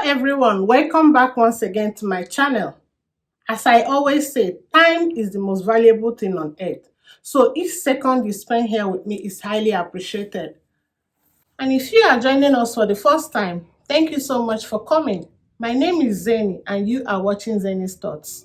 everyone, welcome back once again to my channel. As I always say, time is the most valuable thing on earth. So each second you spend here with me is highly appreciated. And if you are joining us for the first time, thank you so much for coming. My name is Zenny and you are watching Zenny's Thoughts.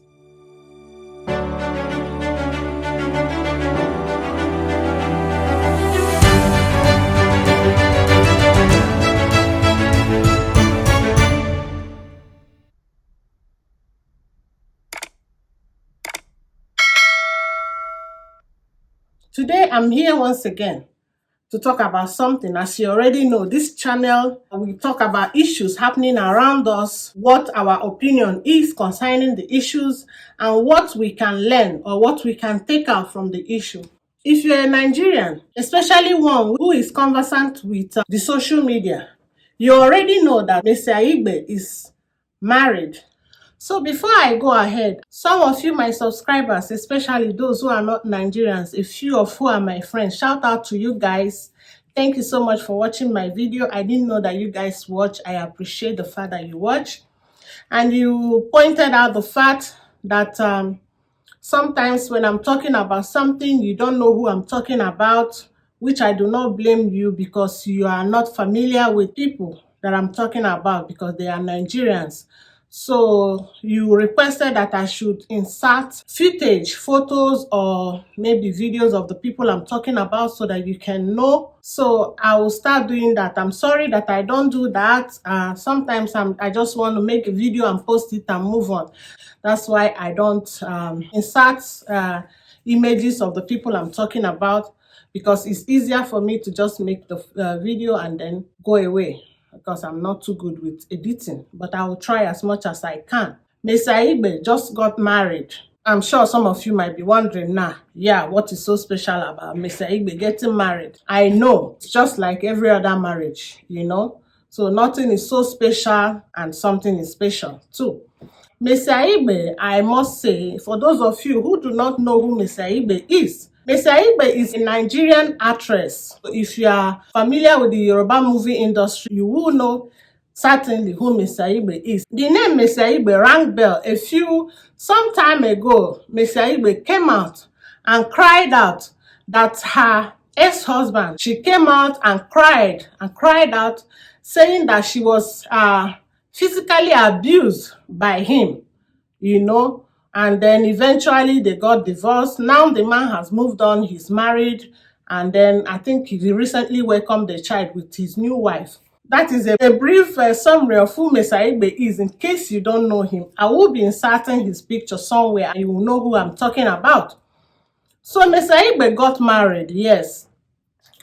Today I'm here once again to talk about something. As you already know, this channel, we talk about issues happening around us, what our opinion is concerning the issues, and what we can learn or what we can take out from the issue. If you're a Nigerian, especially one who is conversant with the social media, you already know that Mr. Aigbe'S is married. So before I go ahead, some of you, my subscribers, especially those who are not Nigerians, a few of who are my friends, shout out to you guys. Thank you so much for watching my video. I didn't know that you guys watch. I appreciate the fact that you watch. And you pointed out the fact that sometimes when I'm talking about something, you don't know who I'm talking about, which I do not blame you because you are not familiar with people that I'm talking about because they are Nigerians. So you requested that I should insert footage, photos, or maybe videos of the people I'm talking about so that you can know. So I will start doing that. I'm sorry that I don't do that. Sometimes I just want to make a video and post it and move on. That's why I don't insert images of the people I'm talking about, because it's easier for me to just make the video and then go away, because I'm not too good with editing, but I will try as much as I can. Mr. Aigbe'S just got married. I'm sure some of you might be wondering now, what is so special about Mr. Aigbe'S getting married? I know, it's just like every other marriage, So nothing is so special and something is special too. Mr. Aigbe'S, I must say, for those of you who do not know who Mr. Aigbe'S is, Mr. Aigbe'S is a Nigerian actress. If you are familiar with the Yoruba movie industry, you will know certainly who Mr. Aigbe'S is. The name Mr. Aigbe'S rang bell. Some time ago, Mr. Aigbe'S came out and cried out that her ex-husband, she came out and cried out, saying that she was physically abused by him, and then eventually they got divorced. Now the man has moved on, he's married, and then I think he recently welcomed a child with his new wife. That is a brief summary of who Mr. Aigbe'S is. In case you don't know him, I will be inserting his picture somewhere and you will know who I'm talking about. So Mr. Aigbe'S got married, yes.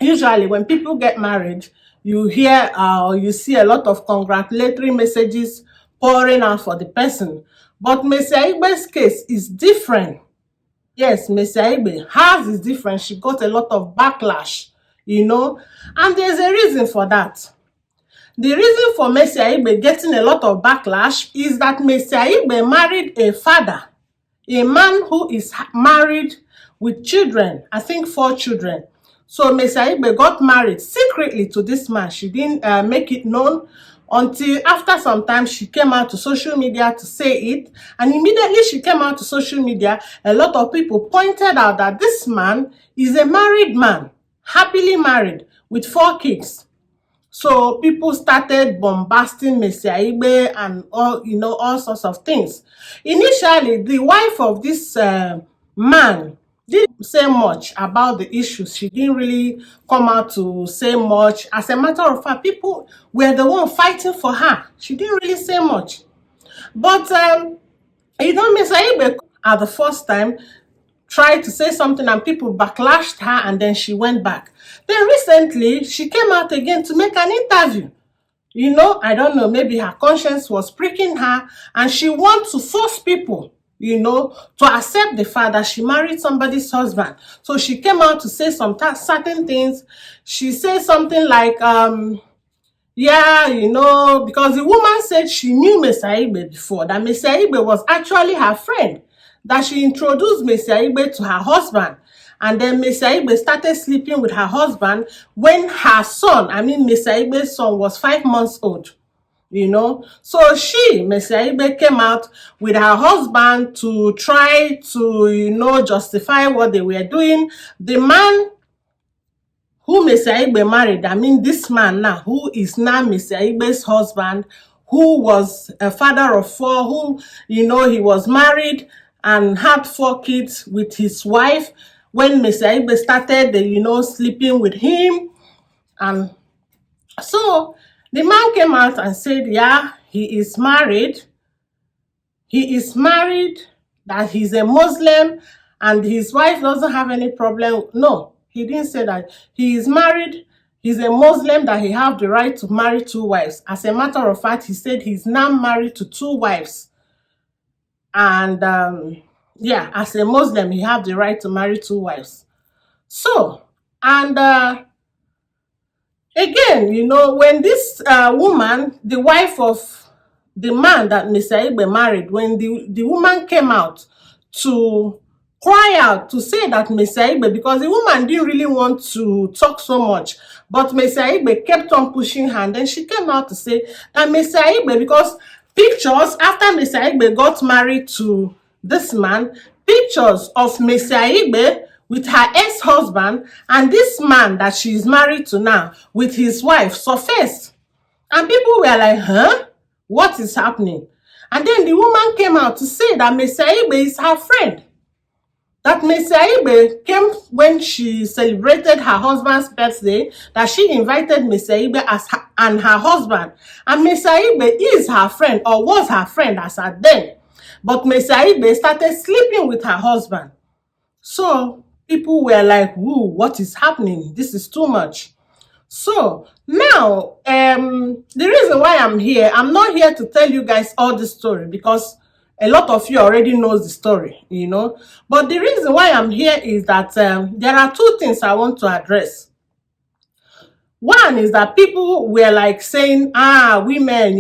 Usually when people get married, you hear or you see a lot of congratulatory messages pouring out for the person. But Mr. Aigbe'S case is different. Yes, Mr. Aigbe'S, hers is different. She got a lot of backlash, and there's a reason for that. The reason for Mr. Aigbe'S getting a lot of backlash is that Mr. Aigbe'S married a father, a man who is married with children, I think 4 children. So Mr. Aigbe'S got married secretly to this man. She didn't make it known until after some time she came out to social media to say it. And immediately she came out to social media, a lot of people pointed out that this man is a married man, happily married with 4 kids. So people started bombasting Mr. Aigbe'S and all sorts of things. Initially, the wife of this man didn't say much about the issues. She didn't really come out to say much. As a matter of fact, people were the one fighting for her. She didn't really say much. But, Mr. Aigbe'S at the first time tried to say something and people backlashed her, and then she went back. Then recently, she came out again to make an interview. I don't know, maybe her conscience was pricking her and she wants to force people to accept the fact that she married somebody's husband. So she came out to say some certain things. She said something like, because the woman said she knew Mr. Aigbe'S before, that Mr. Aigbe'S was actually her friend, that she introduced Mr. Aigbe'S to her husband. And then Mr. Aigbe'S started sleeping with her husband when her son, Mr. Aigbe'S son, was 5 months old. So she, Mercy Aigbe, came out with her husband to try to, justify what they were doing. The man who Mercy Aigbe married, I mean this man now, who is now Mercy Aigbe's husband, who was a father of 4, who, he was married and had 4 kids with his wife when Mercy Aigbe started, sleeping with him. And so the man came out and said, yeah, he is married. He is married, that he's a Muslim, and his wife doesn't have any problem. No, he didn't say that. He is married, he's a Muslim, that he have the right to marry 2 wives. As a matter of fact, he said he's now married to 2 wives. And yeah, as a Muslim, he have the right to marry 2 wives. So, and again, when this woman, the wife of the man that Mercy Aigbe married, when the woman came out to cry out to say that Mercy Aigbe, because the woman didn't really want to talk so much, but Mercy Aigbe kept on pushing her, and then she came out to say that Mercy Aigbe, because pictures after Mercy Aigbe got married to this man, pictures of Mercy Aigbe with her ex-husband and this man that she is married to now with his wife surfaced. And people were like, huh? What is happening? And then the woman came out to say that Mercy Aigbe is her friend. That Mercy Aigbe came when she celebrated her husband's birthday, that she invited Mercy Aigbe and her husband. And Mercy Aigbe is her friend, or was her friend as at then. But Mercy Aigbe started sleeping with her husband. So people were like, whoa, what is happening? This is too much. So now, the reason why I'm here, I'm not here to tell you guys all the story, because a lot of you already knows the story, But the reason why I'm here is that there are 2 things I want to address. One is that people were like saying, women,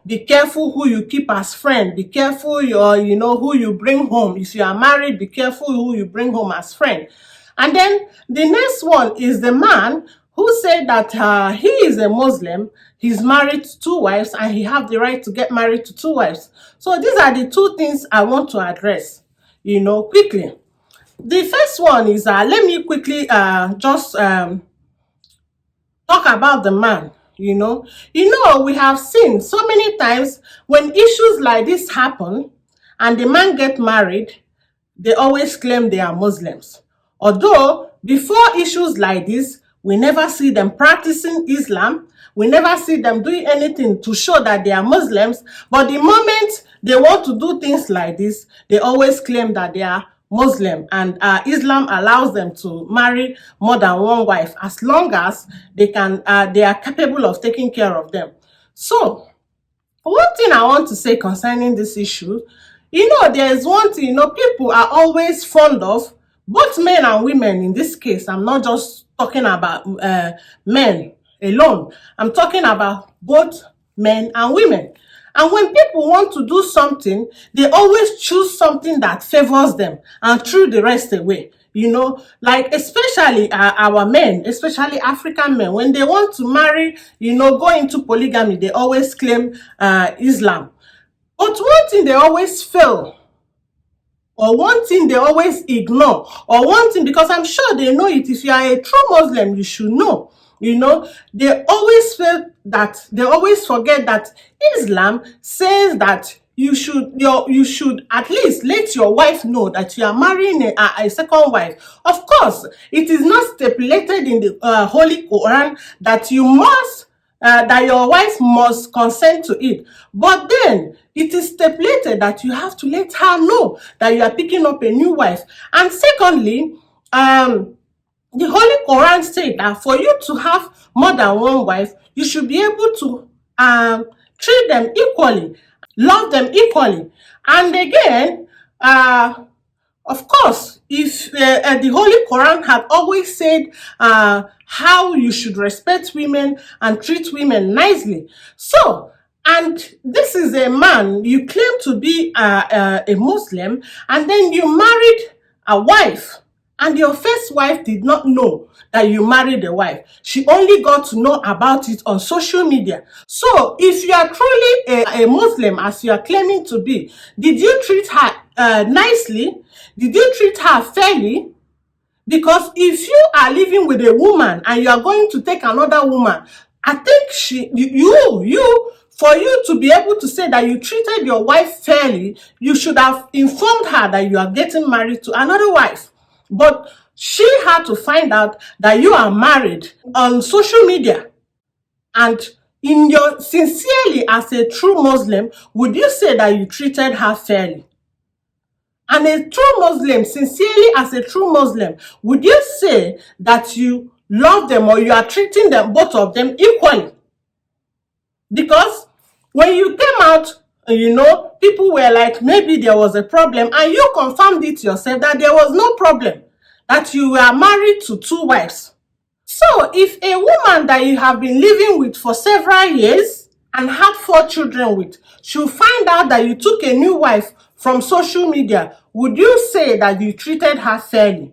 be careful who you keep as friend. Be careful who you bring home. If you are married, be careful who you bring home as friend. And then the next one is the man who said that he is a Muslim, he's married to 2 wives, and he have the right to get married to 2 wives. So these are the 2 things I want to address, quickly. The first one is, let me quickly just talk about the man. We have seen so many times when issues like this happen and the man get married, they always claim they are Muslims. Although before issues like this, we never see them practicing Islam. We never see them doing anything to show that they are Muslims. But the moment they want to do things like this, they always claim that they are Muslim, and Islam allows them to marry more than 1 wife as long as they are capable of taking care of them. So one thing I want to say concerning this issue, there is one thing, people are always fond of, both men and women in this case. I'm not just talking about men alone. I'm talking about both men and women. And when people want to do something, they always choose something that favors them and throw the rest away. Like especially our men, especially African men, when they want to marry, go into polygamy, they always claim Islam. But one thing they always fail, or one thing they always ignore, or one thing, because I'm sure they know it, if you are a true Muslim, you should know. They always forget that Islam says that you should at least let your wife know that you are marrying a second wife. Of course, it is not stipulated in the Holy Quran that you must that your wife must consent to it. But then it is stipulated that you have to let her know that you are picking up a new wife. And secondly, the Holy Quran said that for you to have more than 1 wife, you should be able to treat them equally, love them equally. And again, of course, if the Holy Quran had always said how you should respect women and treat women nicely. So, and this is a man, you claim to be a Muslim, and then you married a wife and your first wife did not know that you married the wife. She only got to know about it on social media. So if you are truly a Muslim, as you are claiming to be, did you treat her nicely? Did you treat her fairly? Because if you are living with a woman and you are going to take another woman, I think for you to be able to say that you treated your wife fairly, you should have informed her that you are getting married to another wife. But she had to find out that you are married on social media. And in your sincerely, as a true Muslim, would you say that you treated her fairly? And a true Muslim, sincerely as a true Muslim, would you say that you love them or you are treating them, both of them, equally? Because when you came out, people were like, maybe there was a problem, and you confirmed it yourself that there was no problem, that you were married to two wives. So if a woman that you have been living with for several years and had 4 children with should find out that you took a new wife from social media, would you say that you treated her fairly?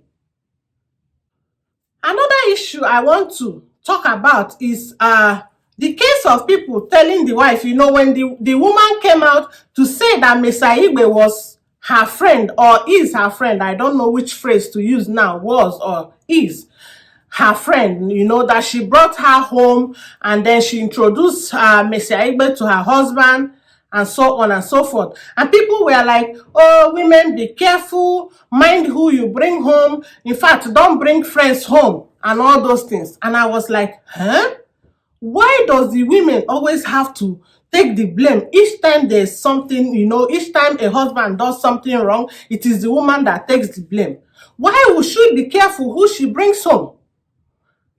Another issue I want to talk about is the case of people telling the wife, when the woman came out to say that Ms. Aigbe'S was her friend or is her friend, I don't know which phrase to use now, was or is her friend, that she brought her home and then she introduced Ms. Aigbe'S to her husband and so on and so forth. And people were like, oh, women, be careful, mind who you bring home. In fact, don't bring friends home and all those things. And I was like, huh? Why does the women always have to take the blame each time there's something, each time a husband does something wrong, it is the woman that takes the blame? Why would she be careful who she brings home?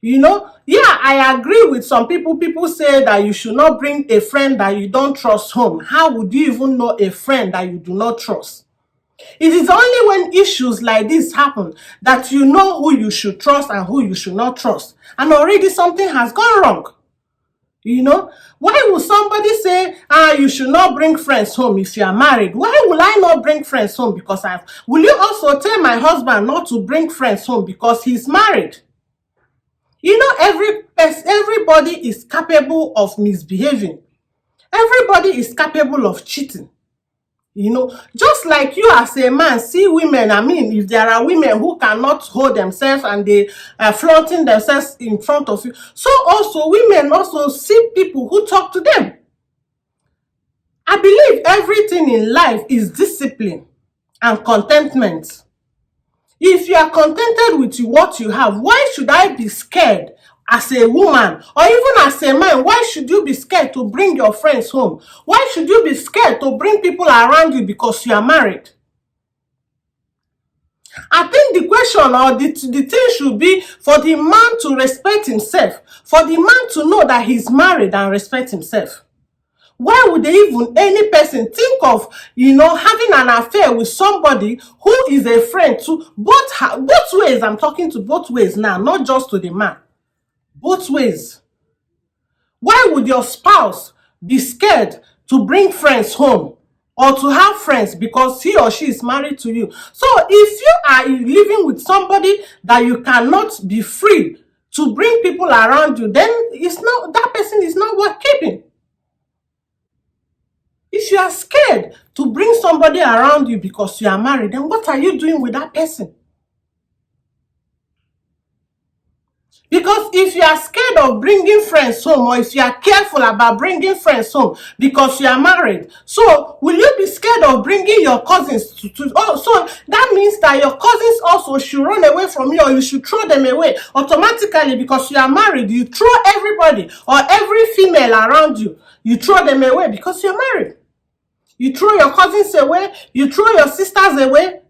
Yeah, I agree with some people. People say that you should not bring a friend that you don't trust home. How would you even know a friend that you do not trust? It is only when issues like this happen that you know who you should trust and who you should not trust. And already something has gone wrong. Why would somebody say, you should not bring friends home if you are married? Why will I not bring friends home because will you also tell my husband not to bring friends home because he's married? Everybody is capable of misbehaving. Everybody is capable of cheating. Just like you as a man see women, if there are women who cannot hold themselves and they are flaunting themselves in front of you, so also women also see people who talk to them. I believe everything in life is discipline and contentment. If you are contented with what you have, why should I be scared as a woman or even as a man? Why should you be scared to bring your friends home? Why should you be scared to bring people around you because you are married? I think the question or the thing should be for the man to respect himself, for the man to know that he's married and respect himself. Why would any person think of, having an affair with somebody who is a friend to both ways? I'm talking to both ways now, not just to the man. Both ways. Why would your spouse be scared to bring friends home or to have friends because he or she is married to you? So if you are living with somebody that you cannot be free to bring people around you, then that person is not worth keeping. If you are scared to bring somebody around you because you are married, then what are you doing with that person? Because if you are scared of bringing friends home, or if you are careful about bringing friends home because you are married, so will you be scared of bringing your cousins so that means that your cousins also should run away from you, or you should throw them away automatically because you are married? You throw everybody or every female around you, you throw them away because you're married. You throw your cousins away, you throw your sisters away.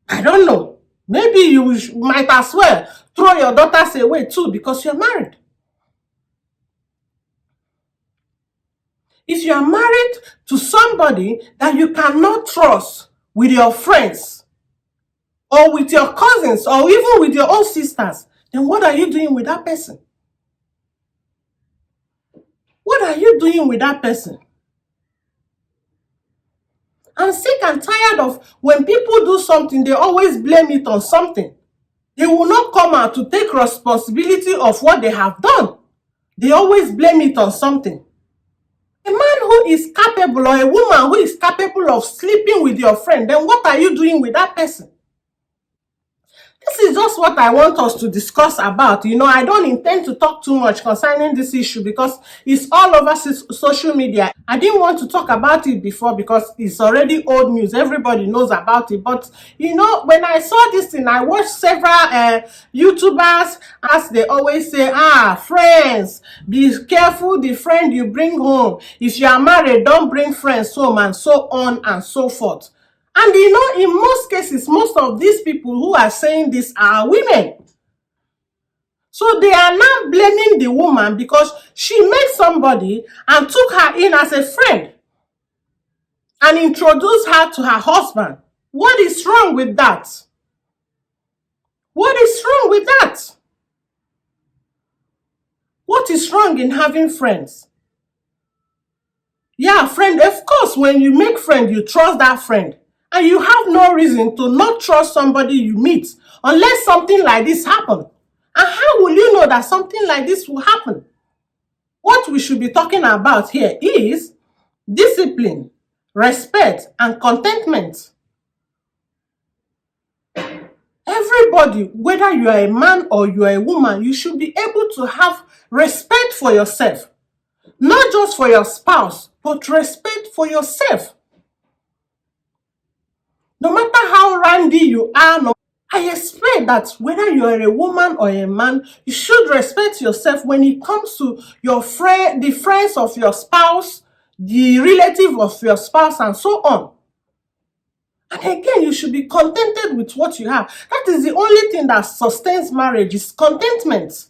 I don't know. Maybe you might as well throw your daughters away too because you're married. If you are married to somebody that you cannot trust with your friends or with your cousins or even with your own sisters, then what are you doing with that person? What are you doing with that person? I'm sick and tired of when people do something, they always blame it on something. They will not come out to take responsibility of what they have done. They always blame it on something. A man who is capable, or a woman who is capable of sleeping with your friend, then what are you doing with that person? This is just what I want us to discuss about. I don't intend to talk too much concerning this issue because it's all over social media. I didn't want to talk about it before because it's already old news. Everybody knows about it. But, when I saw this thing, I watched several YouTubers, as they always say, friends, be careful the friend you bring home. If you are married, don't bring friends home, and so on and so forth. And in most cases, most of these people who are saying this are women. So they are now blaming the woman because she met somebody and took her in as a friend and introduced her to her husband. What is wrong with that? What is wrong with that? What is wrong in having friends? Yeah, friend, of course, when you make friend, you trust that friend. And you have no reason to not trust somebody you meet unless something like this happens. And how will you know that something like this will happen? What we should be talking about here is discipline, respect, and contentment. Everybody, whether you are a man or you are a woman, you should be able to have respect for yourself. Not just for your spouse, but respect for yourself. No matter how randy you are, I expect that whether you are a woman or a man, you should respect yourself when it comes to your friend, the friends of your spouse, the relative of your spouse, and so on. And again, you should be contented with what you have. That is the only thing that sustains marriage, is contentment.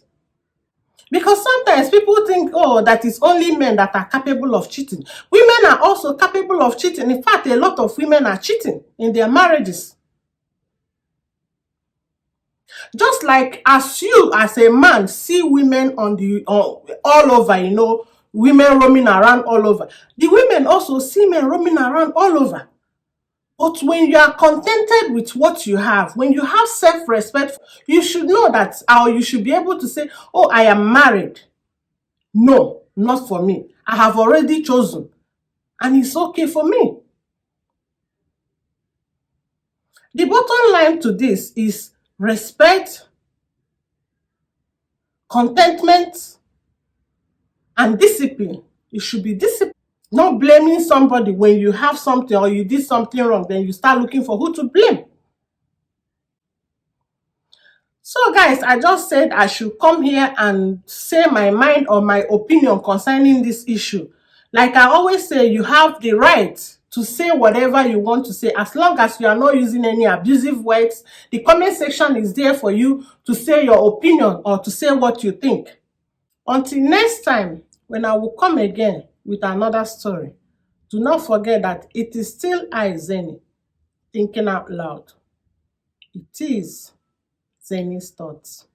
Because sometimes people think, that it's only men that are capable of cheating. Women are also capable of cheating. In fact, a lot of women are cheating in their marriages. Just like as you, as a man, see women all over, women roaming around all over. The women also see men roaming around all over. But when you are contented with what you have, when you have self-respect, you should know that, or you should be able to say, I am married. No, not for me. I have already chosen, and it's okay for me. The bottom line to this is respect, contentment, and discipline. You should be disciplined. Not blaming somebody when you have something or you did something wrong, then you start looking for who to blame. So guys, I just said I should come here and say my mind or my opinion concerning this issue. Like I always say, you have the right to say whatever you want to say, as long as you are not using any abusive words. The comment section is there for you to say your opinion or to say what you think. Until next time, when I will come again with another story, do not forget that it is still 𝙏𝙼𝙧, thinking out loud. It is 𝙤𝙧𝙧 thoughts.